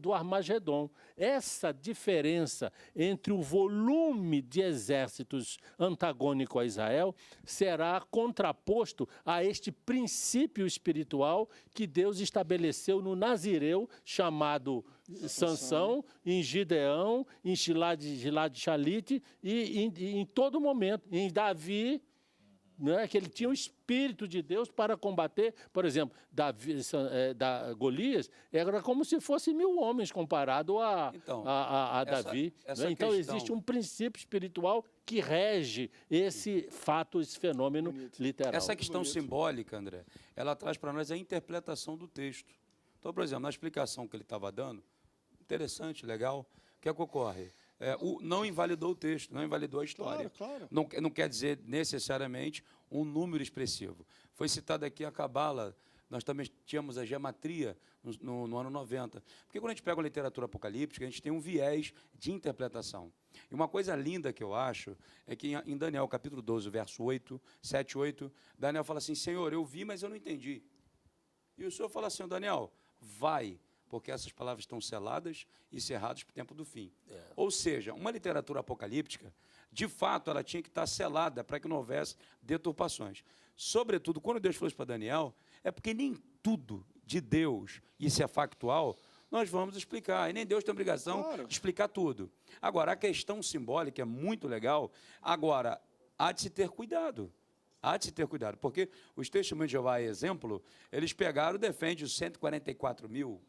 do Armagedon. Essa diferença entre o volume de exércitos antagônico a Israel será contraposto a este princípio espiritual que Deus estabeleceu no Nazireu, chamado Sansão, em Gideão, em Gilad Shalit, e em todo momento, em Davi, né, que ele tinha o Espírito de Deus para combater. Por exemplo, Golias era como se fosse 1000 homens comparado a Davi. Essa Então, questão... existe um princípio espiritual que rege esse fato, esse fenômeno literal. Essa questão simbólica, André, ela traz para nós a interpretação do texto. Então, por exemplo, na explicação que ele estava dando, interessante, legal, o que é que ocorre? Não invalidou o texto, não invalidou a história. Claro. Não quer dizer necessariamente um número expressivo. Foi citado aqui a Cabala, nós também tínhamos a gematria no ano 90. Porque quando a gente pega a literatura apocalíptica, a gente tem um viés de interpretação. E uma coisa linda que eu acho é que em Daniel, capítulo 12, verso 7, 8, Daniel fala assim, Senhor, eu vi, mas eu não entendi. E o Senhor fala assim, Daniel, vai, porque essas palavras estão seladas e cerradas para o tempo do fim. Ou seja, uma literatura apocalíptica, de fato, ela tinha que estar selada para que não houvesse deturpações. Sobretudo, quando Deus falou isso para Daniel, é porque nem tudo de Deus, isso é factual, nós vamos explicar. E nem Deus tem obrigação de explicar tudo. Agora, a questão simbólica é muito legal. Agora, há de se ter cuidado. Há de se ter cuidado, porque os testemunhos de Jeová, exemplo, eles pegaram, defendem os 144 mil,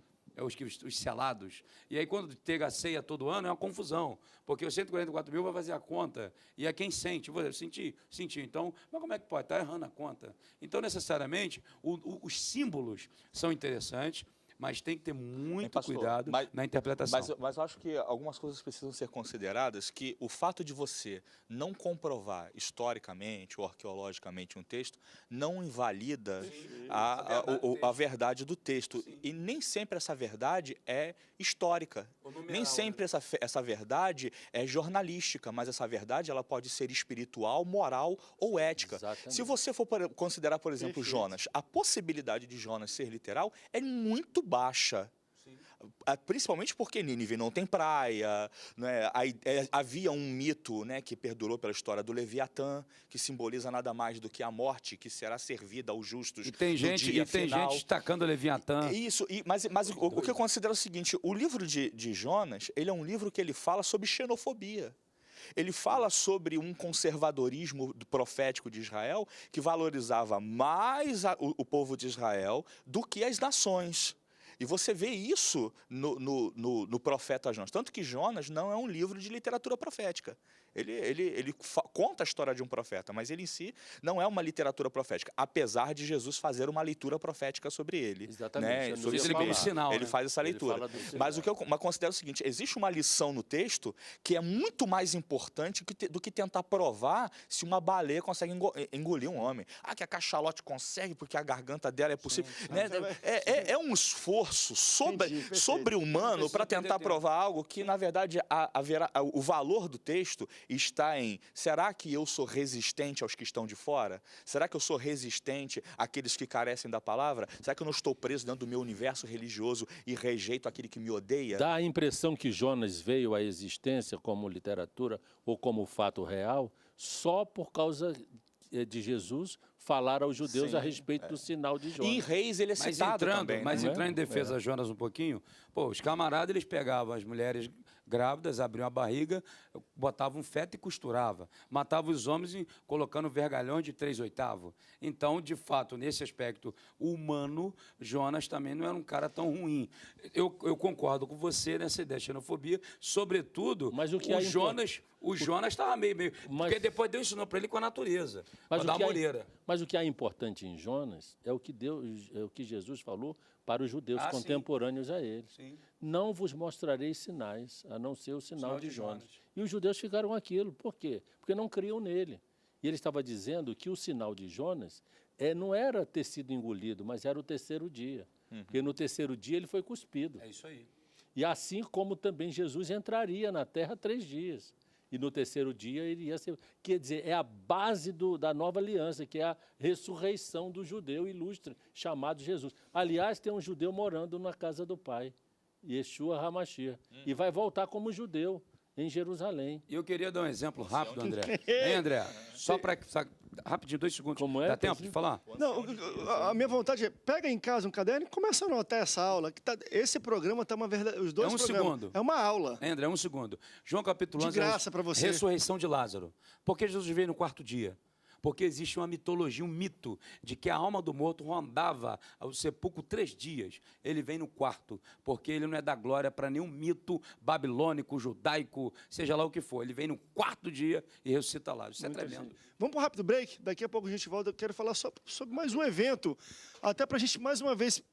os selados. E aí, quando chega a ceia todo ano, é uma confusão, porque os 144 mil vai fazer a conta, e é quem sente. Eu senti. Então, mas como é que pode? Está errando a conta. Então, necessariamente, os símbolos são interessantes, mas tem que ter muito cuidado na interpretação. Mas eu acho que algumas coisas precisam ser consideradas, que o fato de você não comprovar historicamente ou arqueologicamente um texto não invalida a verdade do texto. Sim. E nem sempre essa verdade é histórica. Nem sempre essa verdade é jornalística, mas essa verdade ela pode ser espiritual, moral ou ética. Exatamente. Se você for considerar, por exemplo, Jonas, a possibilidade de Jonas ser literal é muito baixa. Sim. Principalmente porque Nínive não tem praia, né? Havia um mito, né, que perdurou pela história do Leviatã, que simboliza nada mais do que a morte que será servida aos justos. E tem gente destacando o Leviatã. Isso, mas o que eu considero é o seguinte, o livro de Jonas, ele é um livro que ele fala sobre xenofobia. Ele fala sobre um conservadorismo profético de Israel que valorizava mais o povo de Israel do que as nações. E você vê isso no profeta Jonas. Tanto que Jonas não é um livro de literatura profética. Ele conta a história de um profeta, mas ele em si não é uma literatura profética, apesar de Jesus fazer uma leitura profética sobre ele. Exatamente. Né? Ele como sinal, ele faz essa leitura. Mas o que eu considero é o seguinte, existe uma lição no texto que é muito mais importante do que tentar provar se uma baleia consegue engolir um homem. Que a cachalote consegue porque a garganta dela é possível. Né? É um esforço sobre-humano para tentar provar algo que, na verdade, o valor do texto está em, será que eu sou resistente aos que estão de fora? Será que eu sou resistente àqueles que carecem da palavra? Será que eu não estou preso dentro do meu universo religioso e rejeito aquele que me odeia? Dá a impressão que Jonas veio à existência como literatura ou como fato real só por causa de Jesus falar aos judeus a respeito do sinal de Jonas. E em Reis ele é citado também. Mas entrando em defesa de Jonas um pouquinho, os camaradas eles pegavam as mulheres grávidas, abriam a barriga, botavam feto e costurava. Matavam os homens colocando vergalhões de 3/8. Então, de fato, nesse aspecto humano, Jonas também não era um cara tão ruim. Eu concordo com você nessa ideia de xenofobia, sobretudo, mas o Jonas estava meio... Porque depois Deus ensinou para ele com a natureza, para dar moreira. Mas o que é importante em Jonas é o que Jesus falou para os judeus Ah, sim. contemporâneos a ele. Sim. Não vos mostrarei sinais, a não ser o sinal de Jonas. E os judeus ficaram aquilo. Por quê? Porque não criam nele. E ele estava dizendo que o sinal de Jonas não era ter sido engolido, mas era o terceiro dia. Porque no terceiro dia ele foi cuspido. É isso aí. E assim como também Jesus entraria na terra 3 dias. E no terceiro dia ele ia ser... Quer dizer, é a base da nova aliança, que é a ressurreição do judeu ilustre, chamado Jesus. Aliás, tem um judeu morando na casa do Pai, Yeshua HaMashiach. E vai voltar como judeu em Jerusalém. E eu queria dar um exemplo rápido, André. Hein, André? Só para... Rapidinho, 2 segundos. Como é? Dá tempo de falar? Não, a minha vontade é, pega em casa um caderno e começa a anotar essa aula. Esse programa está uma verdade. Os dois É um programas. segundo. É uma aula. Hein, André, 1 segundo. João capítulo De 11. graça pra você. Ressurreição de Lázaro. Por que Jesus veio no 4º dia? Porque existe uma mitologia, um mito, de que a alma do morto rondava o sepulcro 3 dias. Ele vem no 4º, porque ele não é da glória para nenhum mito babilônico, judaico, seja lá o que for. Ele vem no 4º dia e ressuscita lá. Isso é tremendo. Vamos para um rápido break? Daqui a pouco a gente volta. Eu quero falar sobre mais um evento, até para a gente, mais uma vez,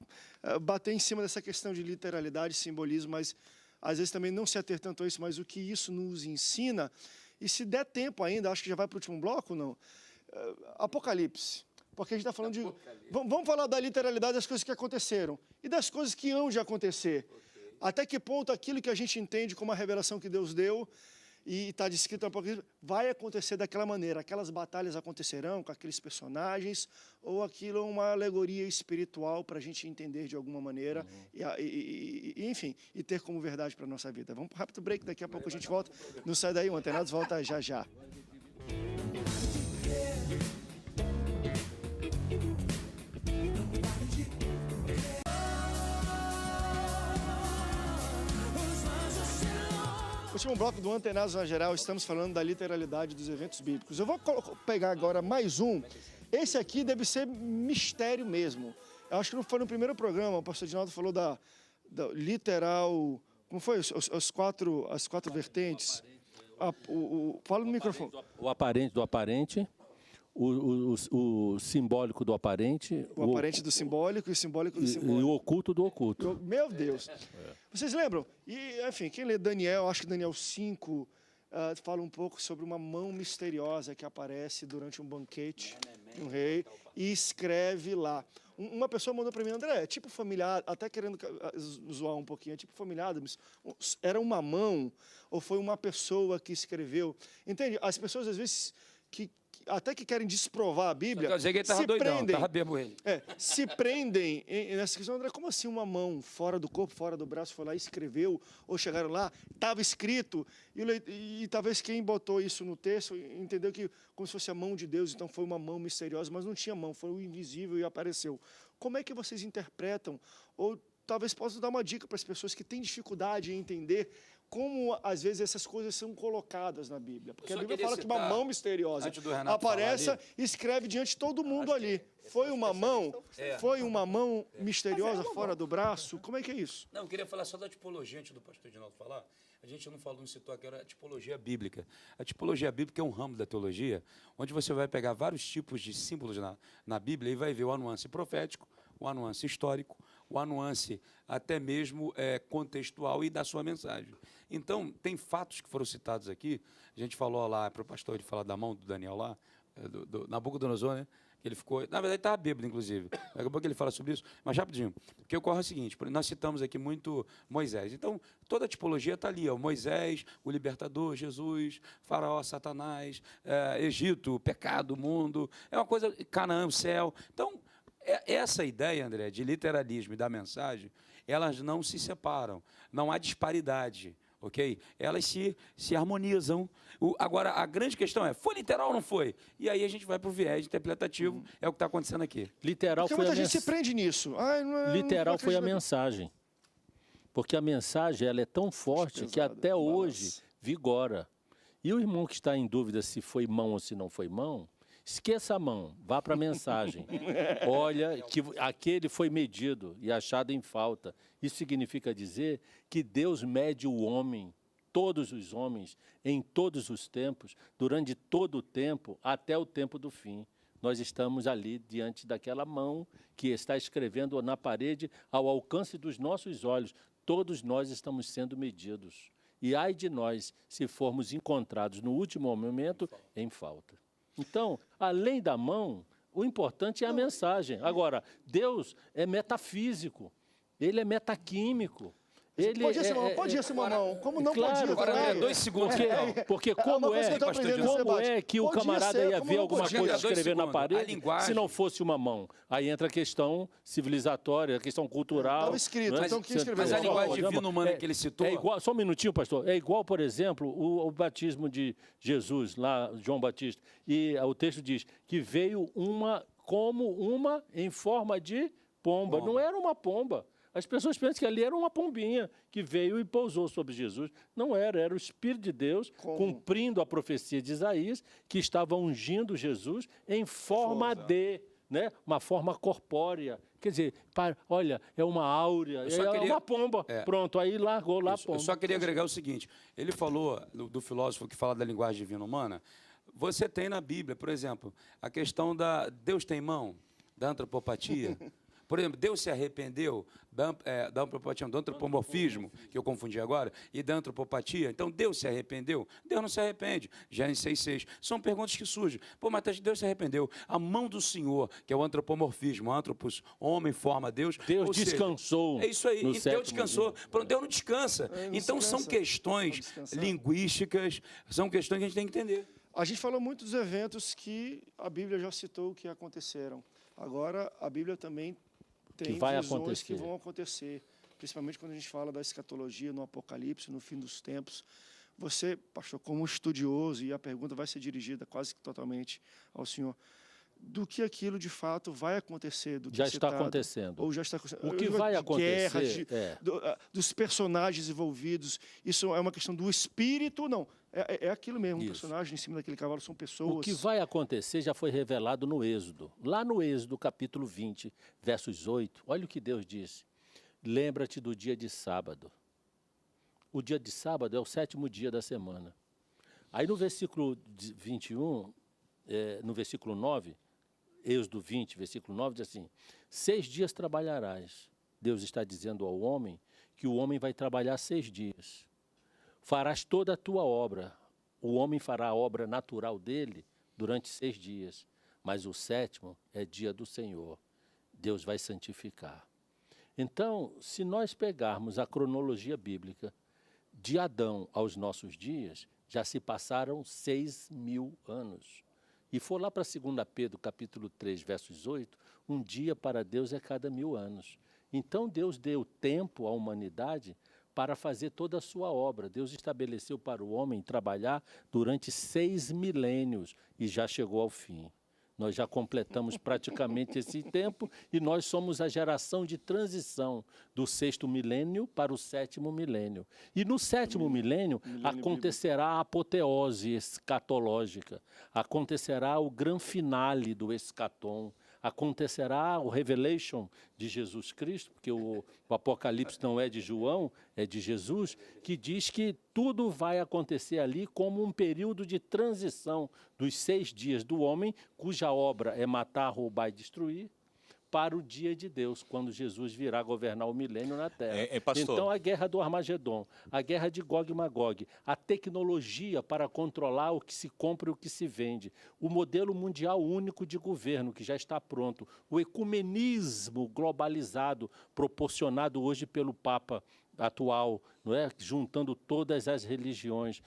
bater em cima dessa questão de literalidade, simbolismo, mas às vezes também não se ater tanto a isso, mas o que isso nos ensina. E se der tempo ainda, acho que já vai para o último bloco ou não? Apocalipse. Porque a gente está falando de... Vamos falar da literalidade das coisas que aconteceram e das coisas que hão de acontecer. Até que ponto aquilo que a gente entende como a revelação que Deus deu e está descrito no Apocalipse vai acontecer daquela maneira. Aquelas batalhas acontecerão com aqueles personagens ou aquilo é uma alegoria espiritual para a gente entender de alguma maneira enfim, e ter como verdade para a nossa vida. Vamos para um rápido break, daqui a pouco a gente volta. Não sai daí, o Antenados volta já já. Último bloco do Antenados na Geral, estamos falando da literalidade dos eventos bíblicos. Eu vou pegar agora mais um. Esse aqui deve ser mistério mesmo. Eu acho que não foi no primeiro programa, o pastor Edinaldo falou da literal... Como foi? As quatro vertentes. Fala no microfone. O aparente do aparente, o simbólico do aparente. O aparente do simbólico e o simbólico do simbólico. E o oculto do oculto. Meu Deus. Vocês lembram? E, enfim, quem lê Daniel, acho que Daniel 5, fala um pouco sobre uma mão misteriosa que aparece durante um banquete de um rei e escreve lá. Uma pessoa mandou para mim, André, tipo familiar, até querendo zoar um pouquinho, tipo familiar, mas era uma mão ou foi uma pessoa que escreveu? Entende? As pessoas, às vezes, até que querem desprovar a Bíblia, Quer dizer que ele estava doidão, estava bebo ele. Se prendem nessa questão, André, como assim uma mão fora do corpo, fora do braço, foi lá e escreveu, ou chegaram lá, estava escrito, e talvez quem botou isso no texto entendeu que como se fosse a mão de Deus, então foi uma mão misteriosa, mas não tinha mão, foi o invisível e apareceu. Como é que vocês interpretam, ou talvez possa dar uma dica para as pessoas que têm dificuldade em entender como, às vezes, essas coisas são colocadas na Bíblia. Porque a Bíblia fala que uma mão misteriosa aparece e escreve diante de todo mundo ali. Foi uma mão? Foi uma mão misteriosa fora do braço? Como é que é isso? Não, eu queria falar só da tipologia, antes do pastor Edinaldo falar. A gente não citou aqui, era a tipologia bíblica. A tipologia bíblica é um ramo da teologia, onde você vai pegar vários tipos de símbolos na Bíblia e vai ver o anuance profético, o anuance histórico, o anuance até mesmo contextual e da sua mensagem. Então, tem fatos que foram citados aqui. A gente falou lá para o pastor, ele falar da mão do Daniel lá, do Nabucodonosor, né? Que ele ficou, na verdade, estava bêbado, inclusive. Daqui a pouco ele fala sobre isso. Mas, rapidinho, o que ocorre é o seguinte, nós citamos aqui muito Moisés. Então, toda a tipologia está ali, ó, Moisés, o libertador, Jesus, faraó, Satanás, Egito, o pecado, o mundo. É uma coisa, Canaã, o céu. Então, essa ideia, André, de literalismo e da mensagem, elas não se separam. Não há disparidade. Ok? Elas se harmonizam. Agora, a grande questão é, foi literal ou não foi? E aí a gente vai para o viés interpretativo, é o que está acontecendo aqui. Literal Porque foi muita gente se prende nisso. Literal foi a mensagem. Porque a mensagem ela é tão forte que até hoje vigora. E o irmão que está em dúvida se foi mão ou se não foi mão, esqueça a mão, vá para a mensagem. Olha que aquele foi medido e achado em falta. Isso significa dizer que Deus mede o homem, todos os homens, em todos os tempos, durante todo o tempo, até o tempo do fim. nós estamos ali diante daquela mão que está escrevendo na parede ao alcance dos nossos olhos. Todos nós estamos sendo medidos. E ai de nós se formos encontrados no último momento em falta. Então, além da mão, o importante é a mensagem. Agora, Deus é metafísico, ele é metaquímico. Ele podia ser mamão. Como não claro, podia? Agora, também? André, 2 segundos. Porque como é que o Podia camarada ser, ia como ver não alguma podia. coisa Dois escrever na segundos. A parede linguagem. se não fosse uma mão? Aí entra a questão civilizatória, a questão cultural. Estava escrito, não é? então quem escreveu? Mas a Só linguagem olha, divina-humana que ele citou... É igual, só um minutinho, pastor. É igual, por exemplo, o batismo de Jesus, lá, João Batista. E o texto diz que veio como uma em forma de pomba. Não era uma pomba. As pessoas pensam que ali era uma pombinha que veio e pousou sobre Jesus. Não era o Espírito de Deus cumprindo a profecia de Isaías, que estava ungindo Jesus em forma de, né, uma forma corpórea. Quer dizer, olha, é uma áurea, uma pomba. Pronto, aí largou lá a pomba. Eu só queria agregar o seguinte, ele falou, do filósofo que fala da linguagem divina humana, você tem na Bíblia, por exemplo, a questão da Deus tem mão, da antropopatia. Por exemplo, Deus se arrependeu da antropopatia, do antropomorfismo, que eu confundi agora, e da antropopatia. Então, Deus se arrependeu? Deus não se arrepende. Gênesis 6,6. São perguntas que surgem. Pô, mas Deus se arrependeu. A mão do Senhor, que é o antropomorfismo, antropos, homem, forma, Deus. Deus descansou. É isso aí. No E Deus sétimo descansou. dia. Deus não descansa. Então, são questões linguísticas, são questões que a gente tem que entender. A gente falou muito dos eventos que a Bíblia já citou que aconteceram. Agora, a Bíblia também tem visões que vão acontecer, principalmente quando a gente fala da escatologia, no Apocalipse, no fim dos tempos. Você, pastor, como estudioso, e a pergunta vai ser dirigida quase que totalmente ao senhor, do que aquilo de fato vai acontecer, do que já está acontecendo. Ou já está acontecendo. O que vai acontecer dos personagens envolvidos, isso é uma questão do espírito, não, é aquilo mesmo, um personagem em cima daquele cavalo são pessoas. O que vai acontecer já foi revelado no Êxodo. Lá no Êxodo, capítulo 20, versos 8, olha o que Deus disse. Lembra-te do dia de sábado. O dia de sábado é o 7º dia da semana. Aí no versículo 21, no versículo 9, Êxodo 20, versículo 9, diz assim, 6 dias trabalharás. Deus está dizendo ao homem que o homem vai trabalhar 6 dias. Farás toda a tua obra. O homem fará a obra natural dele durante 6 dias. Mas o 7º é dia do Senhor. Deus vai santificar. Então, se nós pegarmos a cronologia bíblica de Adão aos nossos dias, já se passaram 6.000 anos. E for lá para 2 Pedro, capítulo 3, versos 8, um dia para Deus é cada 1000 anos. Então, Deus deu tempo à humanidade para fazer toda a sua obra. Deus estabeleceu para o homem trabalhar durante 6 milênios e já chegou ao fim. Nós já completamos praticamente esse tempo e nós somos a geração de transição do 6º milênio para o 7º milênio. E no 7º milênio acontecerá a apoteose escatológica, acontecerá o grande finale do escatom, acontecerá o revelation de Jesus Cristo, porque o Apocalipse não é de João, é de Jesus, que diz que tudo vai acontecer ali como um período de transição dos 6 dias do homem, cuja obra é matar, roubar e destruir, para o dia de Deus, quando Jesus virá governar o milênio na Terra. Então, a guerra do Armagedon, a guerra de Gog e Magog, a tecnologia para controlar o que se compra e o que se vende, o modelo mundial único de governo, que já está pronto, o ecumenismo globalizado, proporcionado hoje pelo Papa atual, não é? Juntando todas as religiões,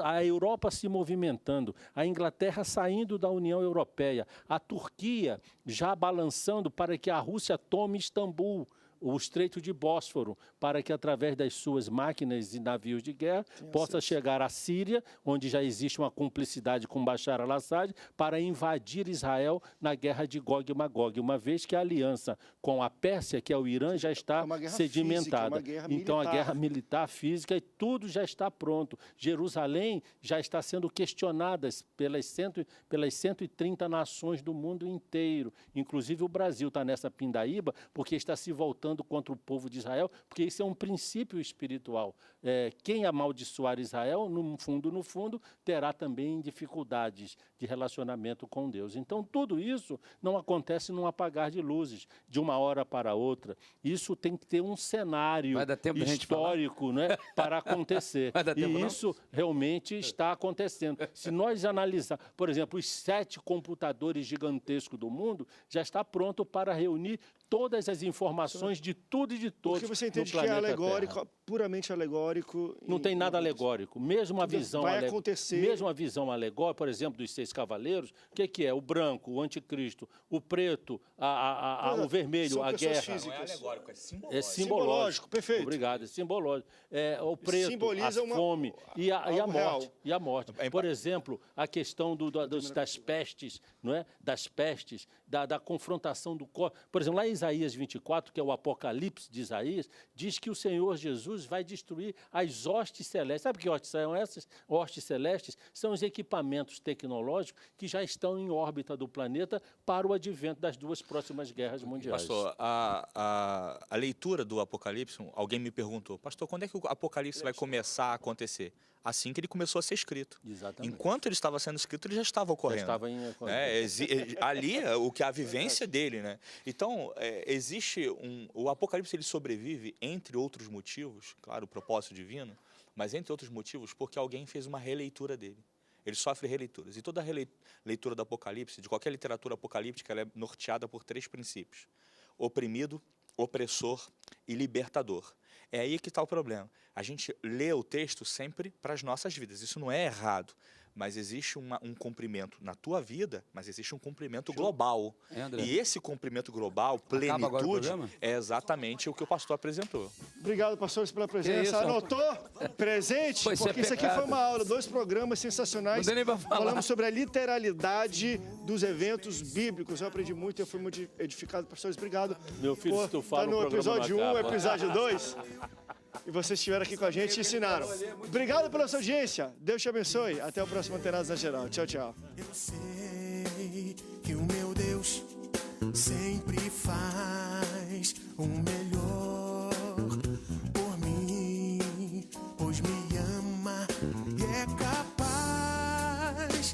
a Europa se movimentando, a Inglaterra saindo da União Europeia, a Turquia já balançando para que a Rússia tome Istambul, o Estreito de Bósforo, para que através das suas máquinas e navios de guerra possa chegar à Síria, onde já existe uma cumplicidade com Bashar al-Assad, para invadir Israel na guerra de Gog e Magog, uma vez que a aliança com a Pérsia, que é o Irã, já está sedimentada. Então, a guerra militar, física, e tudo já está pronto. Jerusalém já está sendo questionada pelas 130 nações do mundo inteiro. Inclusive, o Brasil está nessa pindaíba, porque está se voltando voltando contra o povo de Israel, porque isso é um princípio espiritual. Quem amaldiçoar Israel, no fundo, terá também dificuldades de relacionamento com Deus. Então, tudo isso não acontece num apagar de luzes, de uma hora para outra. Isso tem que ter um cenário histórico, né, para acontecer. E isso realmente está acontecendo. Se nós analisar, por exemplo, os 7 computadores gigantescos do mundo, já está pronto para reunir todas as informações de tudo e de todos. Porque você entende que é alegórico, puramente alegórico. Não tem nada alegórico. Mesmo a visão vai acontecer. Mesmo a visão alegórica, por exemplo, dos 6 cavaleiros, o que é? O branco, o anticristo, o preto, o vermelho, a guerra. Físicas. Não é alegórico, é simbológico. É simbológico, perfeito. Obrigado, é simbológico. O preto, simboliza a fome e a morte. E a morte. É Por exemplo, a questão das pestes, não é? Das pestes, da confrontação do corpo. Por exemplo, lá em Isaías 24, que é o Apocalipse de Isaías, diz que o Senhor Jesus vai destruir as hostes celestes. Sabe que hostes são essas? Hostes celestes são os equipamentos tecnológicos que já estão em órbita do planeta para o advento das 2 próximas guerras mundiais. Pastor, a leitura do Apocalipse, alguém me perguntou, pastor, quando é que o Apocalipse vai começar a acontecer? Assim que ele começou a ser escrito. Exatamente. Enquanto ele estava sendo escrito, ele já estava ocorrendo. Já estava em... Ali, o que é a vivência dele, né? Então, existe o Apocalipse, ele sobrevive, entre outros motivos, claro, o propósito divino, mas entre outros motivos, porque alguém fez uma releitura dele. Ele sofre releituras. E toda leitura do Apocalipse, de qualquer literatura apocalíptica, ela é norteada por 3 princípios: oprimido, opressor e libertador. É aí que está o problema. A gente lê o texto sempre para as nossas vidas. Isso não é errado, mas existe um cumprimento na tua vida, mas existe um cumprimento global. E esse cumprimento global, plenitude, é exatamente o que o pastor apresentou. Obrigado, pastores, pela presença. Anotou? Presente? Porque isso aqui foi uma aula, 2 programas sensacionais. Não deu nem pra falar. Falamos sobre a literalidade dos eventos bíblicos. Eu aprendi muito, eu fui muito edificado. Pastores, obrigado. Meu filho, se tu fala, tá no episódio 1, episódio 2. E vocês estiveram aqui com a gente e ensinaram. Obrigado pela sua audiência. Deus te abençoe. Até o próximo Antenados na Geral. Tchau, tchau. Eu sei que o meu Deus sempre faz o melhor.